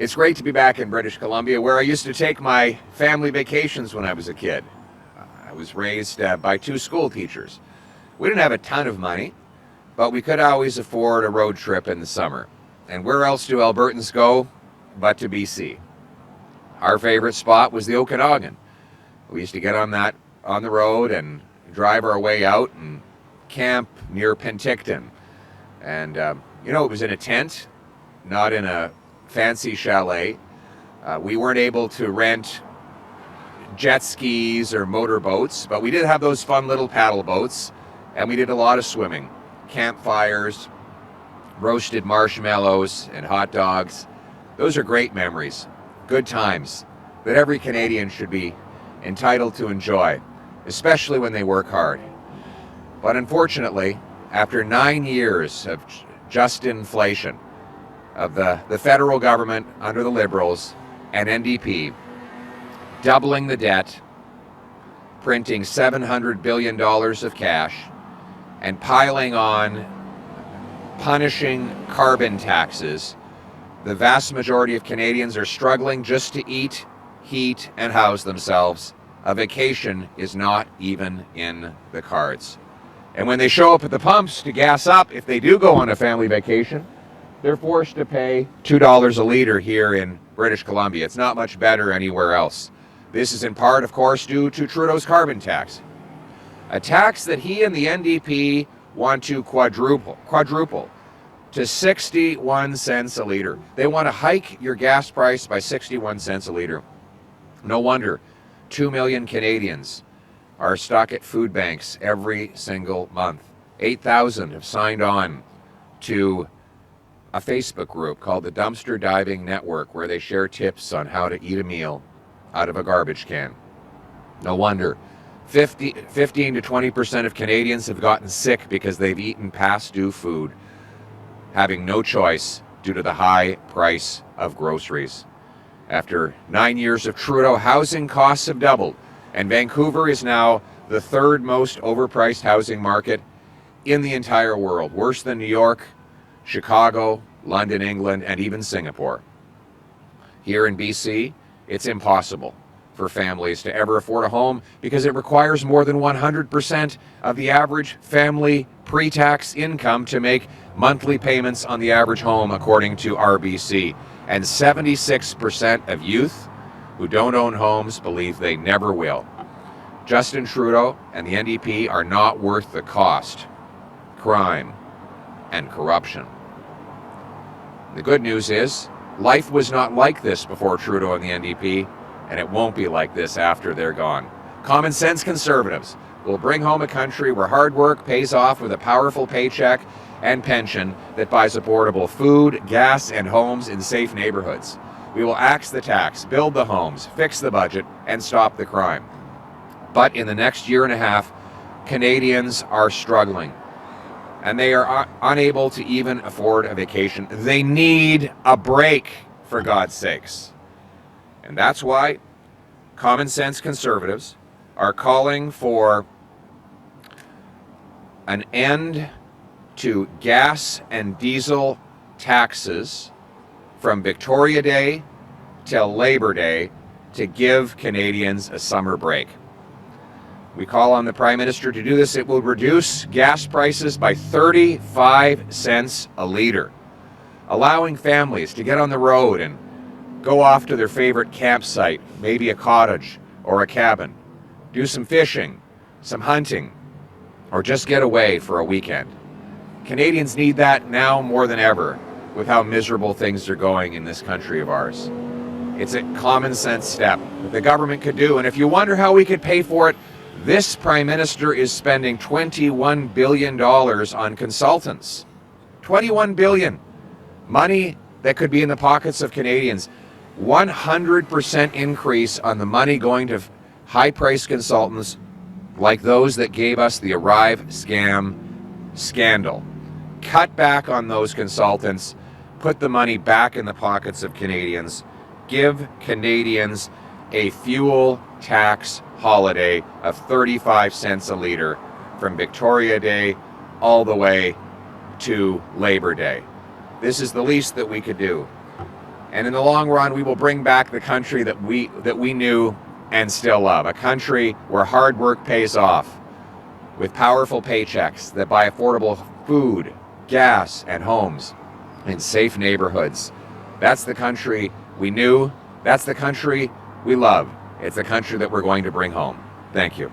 It's great to be back in British Columbia, where I used to take my family vacations when I was a kid. I was raised by two school teachers. We didn't have a ton of money, but we could always afford a road trip in the summer. And where else do Albertans go but to BC? Our favorite spot was the Okanagan. We used to get on the road and drive our way out and camp near Penticton. And, it was in a tent, not in a fancy chalet. We weren't able to rent jet skis or motorboats, but we did have those fun little paddle boats, and we did a lot of swimming. Campfires, roasted marshmallows, and hot dogs. Those are great memories, good times that every Canadian should be entitled to enjoy, especially when they work hard. But unfortunately, after 9 years of just inflation, of the federal government under the Liberals and NDP doubling the debt, printing $700 billion of cash, and piling on punishing carbon taxes, the vast majority of Canadians are struggling just to eat, heat, and house themselves. A vacation is not even in the cards. And when they show up at the pumps to gas up, if they do go on a family vacation, they're forced to pay $2 a liter here in British Columbia. It's not much better anywhere else. This is in part, of course, due to Trudeau's carbon tax. A tax that he and the NDP want to quadruple to 61 cents a liter. They want to hike your gas price by 61 cents a liter. No wonder 2 million Canadians are stuck at food banks every single month. 8,000 have signed on to a Facebook group called the Dumpster Diving Network, where they share tips on how to eat a meal out of a garbage can. No wonder 15 to 20% of Canadians have gotten sick because they've eaten past due food, having no choice due to the high price of groceries. After 9 years of Trudeau, housing costs have doubled, and Vancouver is now the third most overpriced housing market in the entire world, worse than New York, Chicago, London, England, and even Singapore. Here in BC, it's impossible for families to ever afford a home because it requires more than 100% of the average family pre-tax income to make monthly payments on the average home, according to RBC. And 76% of youth who don't own homes believe they never will. Justin Trudeau and the NDP are not worth the cost, crime, and corruption. The good news is, life was not like this before Trudeau and the NDP, and it won't be like this after they're gone. Common sense conservatives will bring home a country where hard work pays off with a powerful paycheck and pension that buys affordable food, gas, and homes in safe neighborhoods. We will axe the tax, build the homes, fix the budget, and stop the crime. But in the next year and a half, Canadians are struggling, and they are unable to even afford a vacation. They need a break, for God's sakes. And that's why common sense conservatives are calling for an end to gas and diesel taxes from Victoria Day till Labor Day to give Canadians a summer break. We call on the Prime Minister to do this. It will reduce gas prices by 35 cents a liter, allowing families to get on the road and go off to their favorite campsite, maybe a cottage or a cabin, do some fishing, some hunting, or just get away for a weekend. Canadians need that now more than ever with how miserable things are going in this country of ours. It's a common sense step that the government could do, and if you wonder how we could pay for it, this Prime Minister is spending $21 billion on consultants. $21 billion. Money that could be in the pockets of Canadians. 100% increase on the money going to high-priced consultants like those that gave us the Arrive scam scandal. Cut back on those consultants. Put the money back in the pockets of Canadians. Give Canadians a fuel tax holiday of 35 cents a liter from Victoria Day all the way to Labor Day. This is the least that we could do. And in the long run, we will bring back the country that we knew and still love. A country where hard work pays off, with powerful paychecks that buy affordable food, gas, and homes in safe neighborhoods. That's the country we knew. That's the country we love. It's the country that we're going to bring home. Thank you.